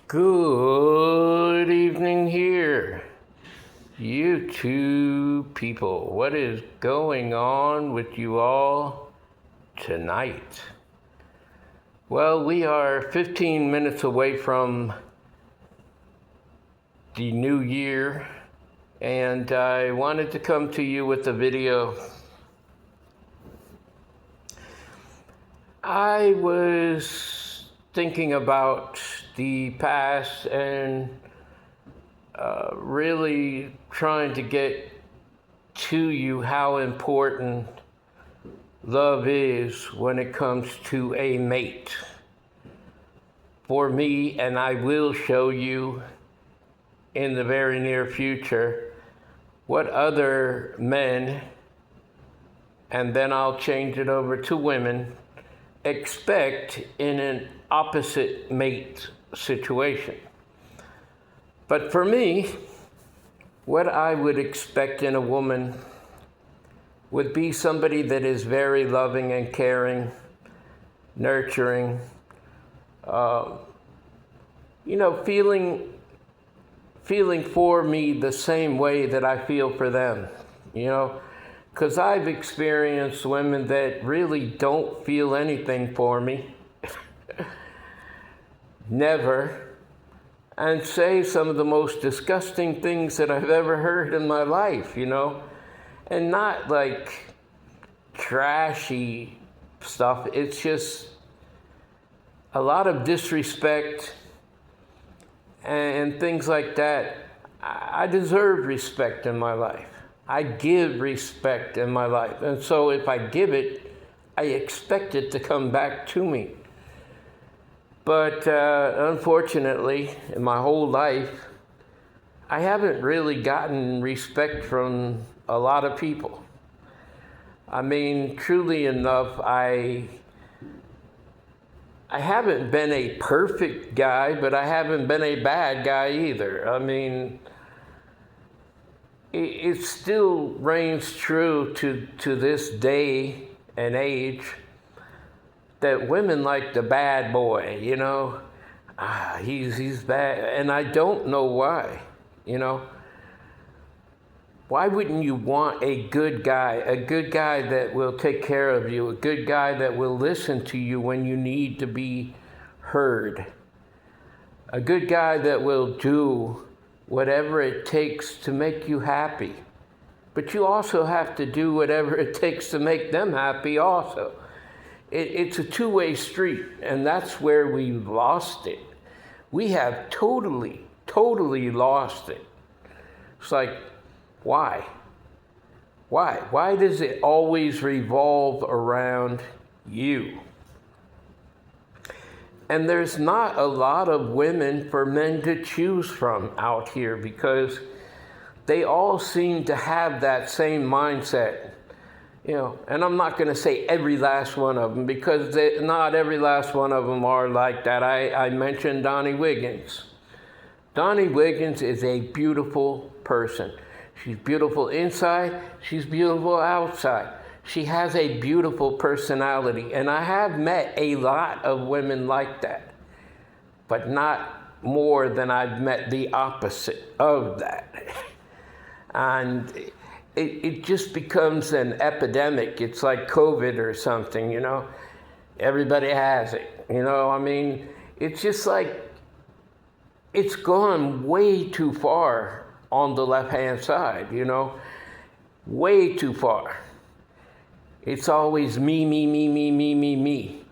Good evening here, you two people. What is going on with you all tonight? Well, we are 15 minutes away from the new year, and I wanted to come to you with a video. I was thinking about the past and really trying to get to you how important love is when it comes to a mate. For me, and I will show you in the very near future what other men, and then I'll change it over to women, expect in an opposite mate situation. But for me, what I would expect in a woman would be somebody that is very loving and caring, nurturing, feeling for me the same way that I feel for them, because I've experienced women that really don't feel anything for me, never, and say some of the most disgusting things that I've ever heard in my life, and not like trashy stuff. It's just a lot of disrespect and things like that. I deserve respect in my life. I give respect in my life. And so if I give it, I expect it to come back to me. But unfortunately, in my whole life, I haven't really gotten respect from a lot of people. I mean, truly enough, I haven't been a perfect guy, but I haven't been a bad guy either. I mean, it still reigns true to this day and age that women like the bad boy, he's bad, and I don't know why, Why wouldn't you want a good guy that will take care of you, a good guy that will listen to you when you need to be heard, a good guy that will do whatever it takes to make you happy, but you also have to do whatever it takes to make them happy also. It's a two-way street, and that's where we lost it. We have totally lost it. It's like, why? Why does it always revolve around you? And there's not a lot of women for men to choose from out here because they all seem to have that same mindset. And I'm not going to say every last one of them because not every last one of them are like that. I mentioned Donnie Wiggins. Donnie Wiggins is a beautiful person. She's beautiful inside, she's beautiful outside. She has a beautiful personality, and I have met a lot of women like that, but not more than I've met the opposite of that. And it just becomes an epidemic. It's like COVID or something, Everybody has it, I mean, it's just like, it's gone way too far on the left-hand side, way too far. It's always me.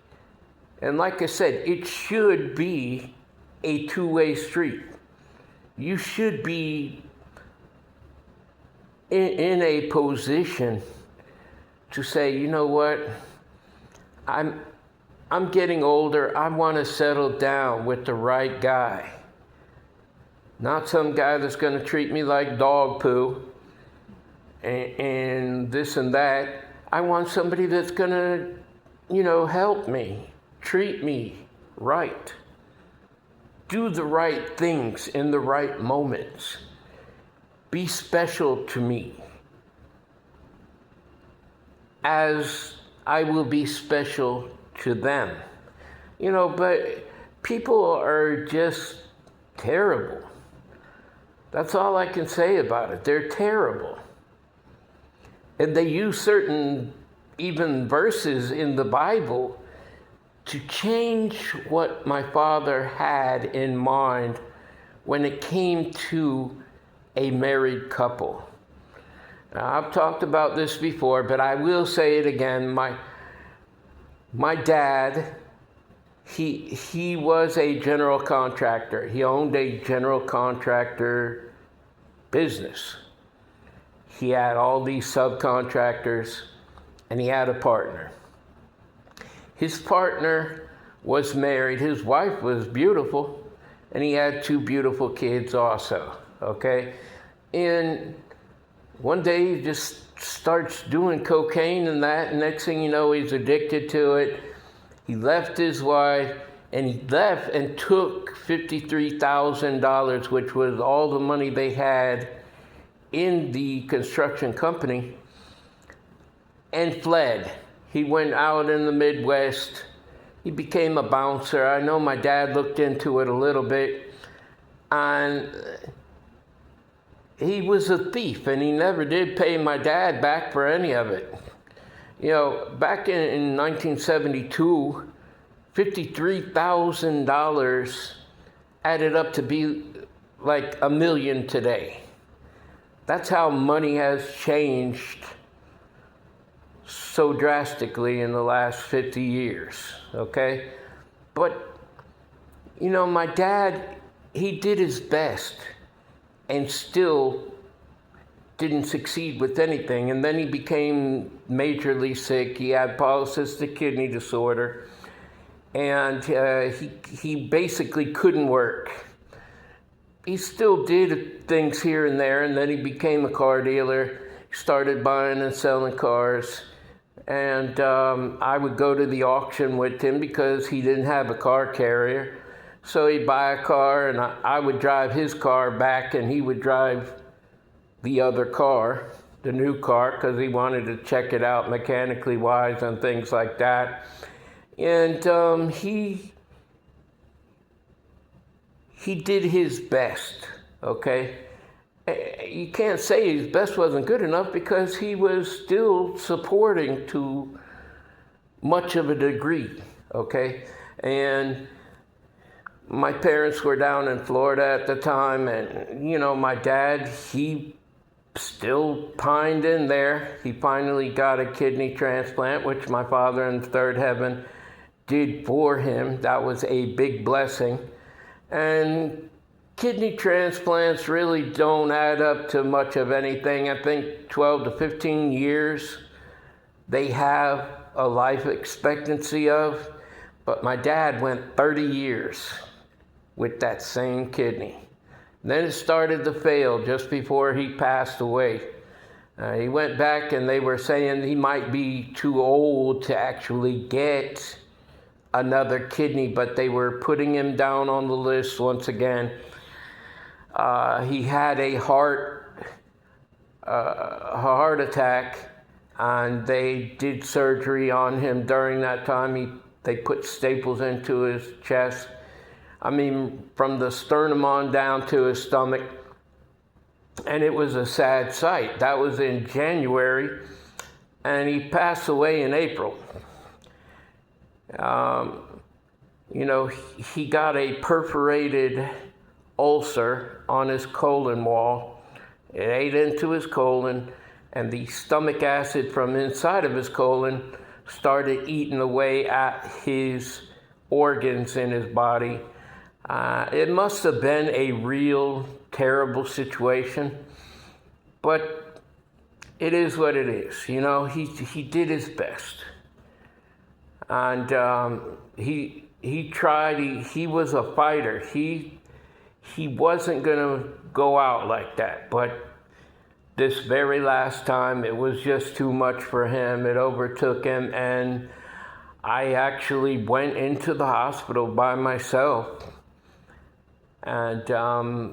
And like I said, it should be a two-way street. You should be in a position to say, you know what, I'm getting older, I want to settle down with the right guy. Not some guy that's going to treat me like dog poo and this and that. I want somebody that's going to, help me, treat me right, do the right things in the right moments, be special to me as I will be special to them. But people are just terrible. That's all I can say about it. They're terrible. And they use certain even verses in the Bible to change what my father had in mind when it came to a married couple. Now, I've talked about this before, but I will say it again. My dad, he was a general contractor. He owned a general contractor business. He had all these subcontractors, and he had a partner. His partner was married. His wife was beautiful, and he had 2 beautiful kids also, okay? And one day he just starts doing cocaine and that, and next thing you know, he's addicted to it. He left his wife, and he left and took $53,000, which was all the money they had in the construction company, and fled. He went out in the Midwest. He became a bouncer. I know my dad looked into it a little bit, and he was a thief, and he never did pay my dad back for any of it. You know, back in 1972, $53,000 added up to be like $1 million today. That's how money has changed so drastically in the last 50 years, okay? But, you know, my dad, he did his best and still didn't succeed with anything. And then he became majorly sick. He had polycystic kidney disorder, and he basically couldn't work. He still did things here and there, and then he became a car dealer, started buying and selling cars. And I would go to the auction with him because he didn't have a car carrier. So he'd buy a car, and I would drive his car back, and he would drive the other car, the new car, because he wanted to check it out mechanically wise and things like that. And he did his best, okay? You can't say his best wasn't good enough because he was still supporting to much of a degree, okay? And my parents were down in Florida at the time, and, you know, my dad, he still pined in there. He finally got a kidney transplant, which my father in third heaven did for him. That was a big blessing. And kidney transplants really don't add up to much of anything. I think 12 to 15 years they have a life expectancy of, but my dad went 30 years with that same kidney. Then it started to fail just before he passed away. He went back, and they were saying he might be too old to actually get another kidney, but they were putting him down on the list once again. He had a heart attack, and they did surgery on him during that time. They put staples into his chest. I mean, from the sternum on down to his stomach. And it was a sad sight. That was in January, and he passed away in April. You know, he got a perforated ulcer on his colon wall. It ate into his colon, and the stomach acid from inside of his colon started eating away at his organs in his body. It must have been a real terrible situation, but it is what it is. You know, he did his best, and he tried. He was a fighter. He wasn't gonna go out like that, but this very last time, it was just too much for him. It overtook him, and I actually went into the hospital by myself. And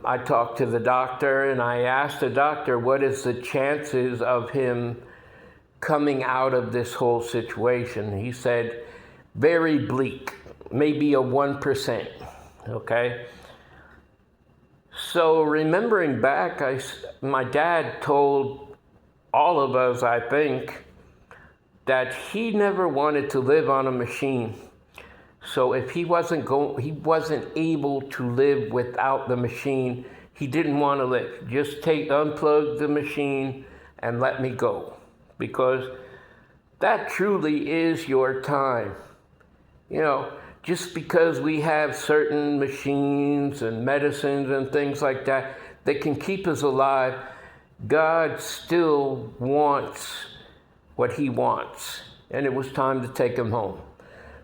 I talked to the doctor, and I asked the doctor, what is the chances of him coming out of this whole situation? He said, very bleak, maybe a 1%, okay? So remembering back, my dad told all of us, I think, that he never wanted to live on a machine. So if he wasn't able to live without the machine, he didn't want to live. Just unplug the machine and let me go, because that truly is your time. Just because we have certain machines and medicines and things like that that can keep us alive, God still wants what he wants. And it was time to take him home.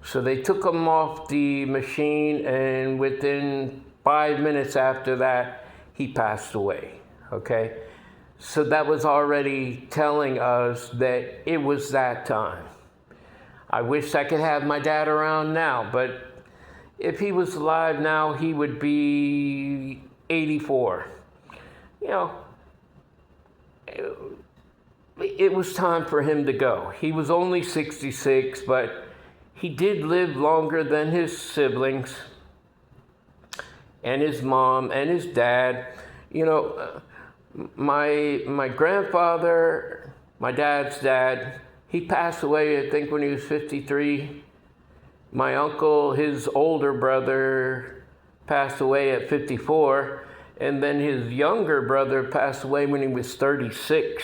So they took him off the machine, and within 5 minutes after that, he passed away, okay? So that was already telling us that it was that time. I wish I could have my dad around now, but if he was alive now, he would be 84. It was time for him to go. He was only 66, but he did live longer than his siblings and his mom and his dad. My grandfather, my dad's dad, he passed away, I think, when he was 53. My uncle, his older brother, passed away at 54. And then his younger brother passed away when he was 36.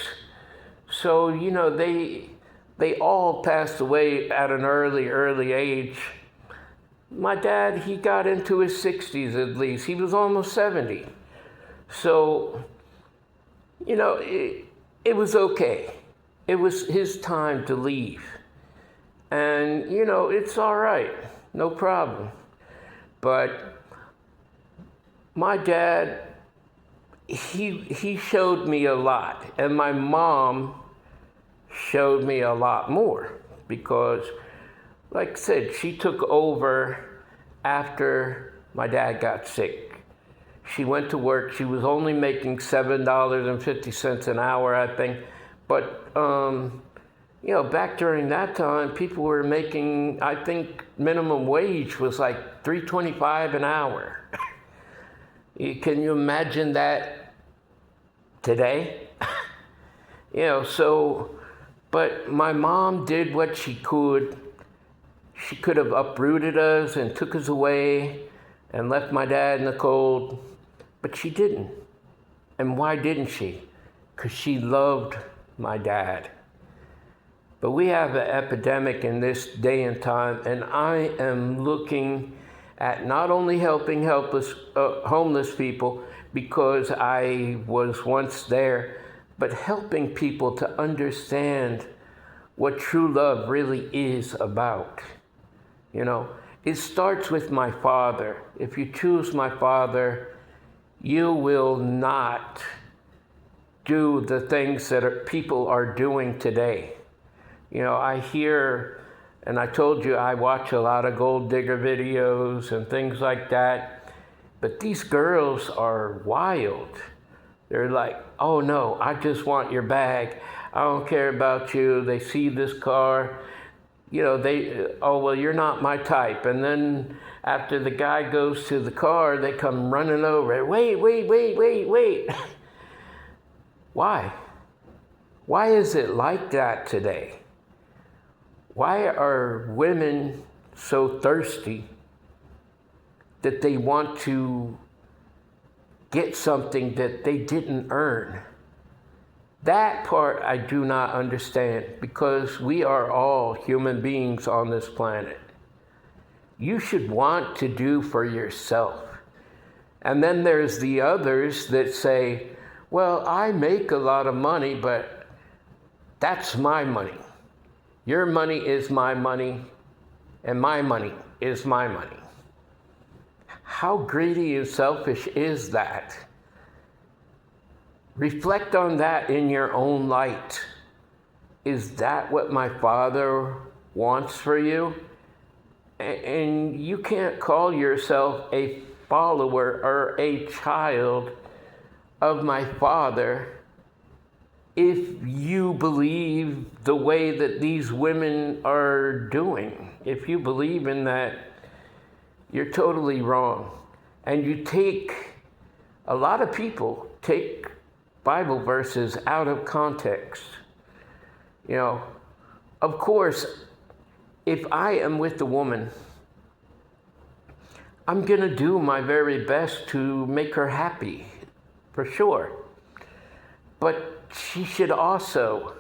So, they all passed away at an early age. My dad, he got into his 60s at least. He was almost 70. So, it was okay. It was his time to leave. And, it's all right. No problem. But my dad, he showed me a lot. And my mom showed me a lot more, because, like I said, she took over after my dad got sick. She went to work. She was only making $7.50 an hour, I think. But, back during that time, people were making, I think, minimum wage was like $3.25 an hour. Can you imagine that today? But my mom did what she could. She could have uprooted us and took us away and left my dad in the cold, but she didn't. And why didn't she? Because she loved my dad. But we have an epidemic in this day and time, and I am looking at not only helping homeless people, because I was once there, but helping people to understand what true love really is about. It starts with my father. If you choose my father, you will not do the things that people are doing today. I hear, and I told you I watch a lot of gold digger videos and things like that, but these girls are wild. They're like, oh no, I just want your bag. I don't care about you. They see this car, oh, well, you're not my type. And then after the guy goes to the car, they come running over. Wait. Why? Why is it like that today? Why are women so thirsty that they want to get something that they didn't earn? That part I do not understand, because we are all human beings on this planet. You should want to do for yourself. And then there's the others that say, well, I make a lot of money, but that's my money. Your money is my money, and my money is my money. How greedy and selfish is that? Reflect on that in your own light. Is that what my Father wants for you? And you can't call yourself a follower or a child of my Father if you believe the way that these women are doing. If you believe in that, you're totally wrong. And you take A lot of people take Bible verses out of context. You know, of course, if I am with the woman, I'm going to do my very best to make her happy, for sure. But she should also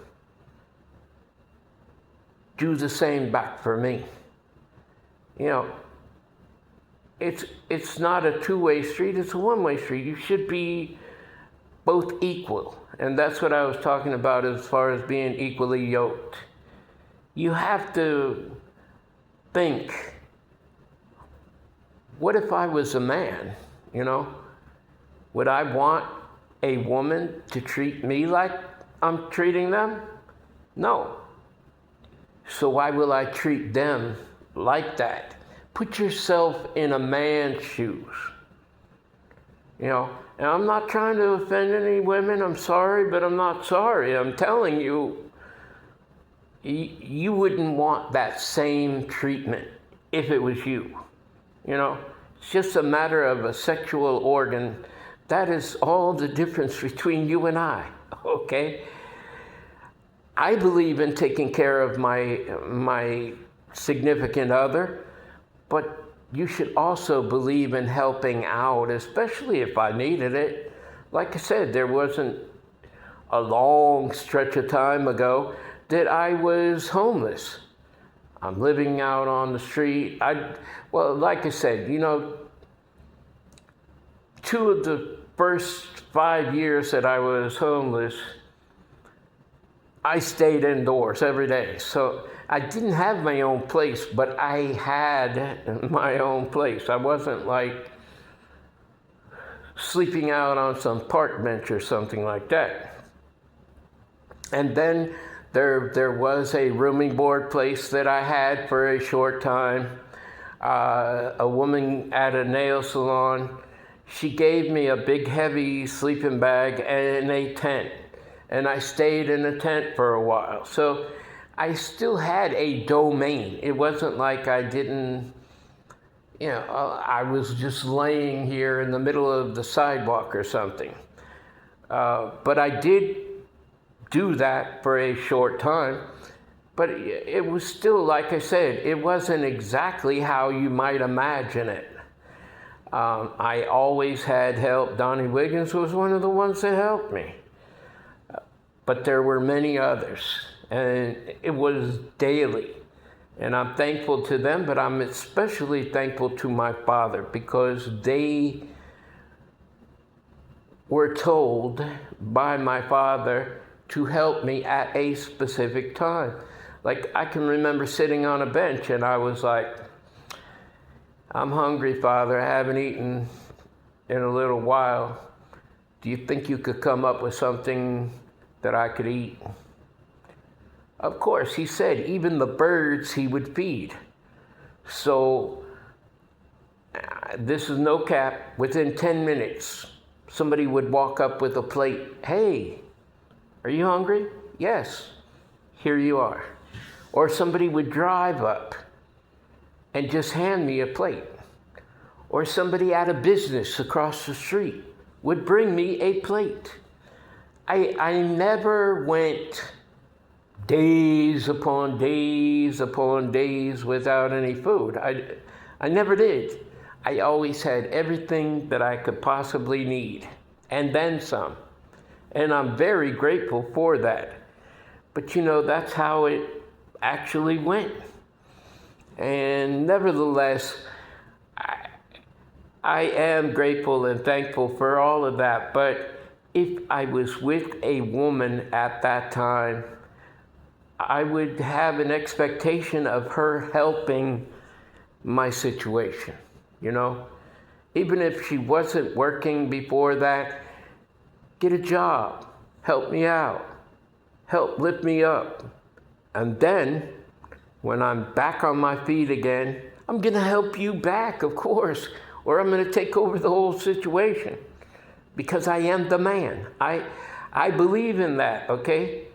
do the same back for me. You know, it's not a two-way street, it's a one-way street. You should be both equal. And that's what I was talking about as far as being equally yoked. You have to think, what if I was a man, you know? Would I want a woman to treat me like I'm treating them? No. So why will I treat them like that? Put yourself in a man's shoes. You know, and I'm not trying to offend any women. I'm sorry, but I'm not sorry. I'm telling you, you wouldn't want that same treatment if it was you. You know, it's just a matter of a sexual organ. That is all the difference between you and I, okay? I believe in taking care of my significant other, but you should also believe in helping out, especially if I needed it. Like I said, there wasn't a long stretch of time ago that I was homeless. I'm living out on the street. Well, like I said, you know, 2 of the first 5 years that I was homeless, I stayed indoors every day. So I didn't have my own place, but I had my own place. I wasn't like sleeping out on some park bench or something like that. And then there was a rooming board place that I had for a short time. A woman at a nail salon, she gave me a big heavy sleeping bag and a tent. And I stayed in a tent for a while. So I still had a domain. It wasn't like I didn't, you know, I was just laying here in the middle of the sidewalk or something. But I did do that for a short time. But it was still, like I said, it wasn't exactly how you might imagine it. I always had help. Donnie Wiggins was one of the ones that helped me. But there were many others, and it was daily. And I'm thankful to them, but I'm especially thankful to my father because they were told by my father to help me at a specific time. Like, I can remember sitting on a bench and I was like, I'm hungry, Father. I haven't eaten in a little while. Do you think you could come up with something that I could eat? Of course, he said even the birds he would feed. So this is no cap. Within 10 minutes, somebody would walk up with a plate. Hey, are you hungry? Yes, here you are. Or somebody would drive up and just hand me a plate. Or somebody at a business across the street would bring me a plate. I never went days upon days upon days without any food. I never did. I always had everything that I could possibly need, and then some. And I'm very grateful for that. But you know, that's how it actually went. And nevertheless, I am grateful and thankful for all of that. But if I was with a woman at that time, I would have an expectation of her helping my situation, you know? Even if she wasn't working before that, get a job, help me out, help lift me up. And then, when I'm back on my feet again, I'm gonna help you back, of course, or I'm gonna take over the whole situation because I am the man. I believe in that, okay?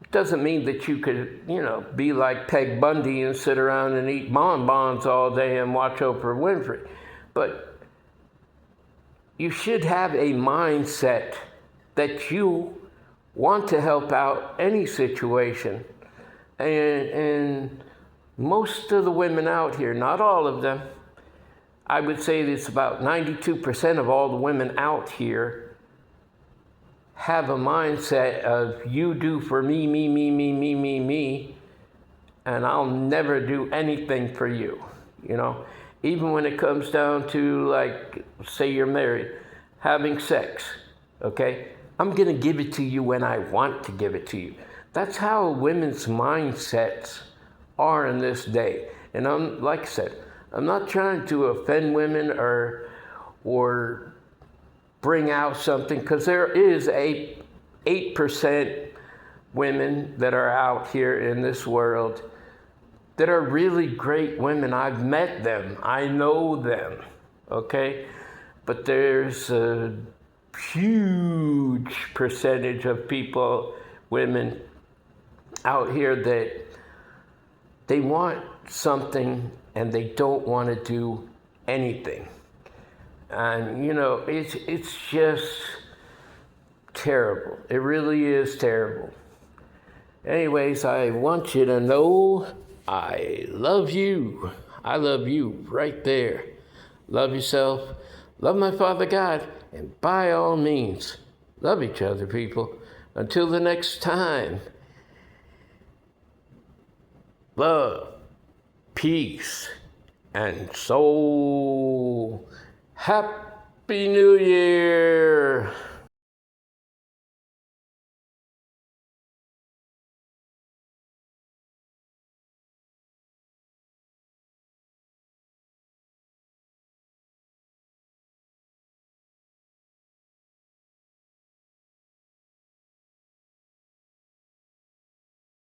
It doesn't mean that you could, you know, be like Peg Bundy and sit around and eat bonbons all day and watch Oprah Winfrey. But you should have a mindset that you want to help out any situation. And most of the women out here, not all of them, I would say it's about 92% of all the women out here have a mindset of you do for me, me, me, me, me, me, me, and I'll never do anything for you, you know? Even when it comes down to, like, say you're married, having sex, okay? I'm gonna give it to you when I want to give it to you. That's how women's mindsets are in this day. And like I said, I'm not trying to offend women or bring out something, because there is 8% women that are out here in this world that are really great women. I've met them. I know them, okay? But there's a huge percentage of people, women out here, that they want something and they don't want to do anything. And, you know, it's just terrible. It really is terrible. Anyways, I want you to know I love you. I love you right there. Love yourself. Love my Father God. And by all means, love each other, people. Until the next time, love, peace, and soul. Happy New Year!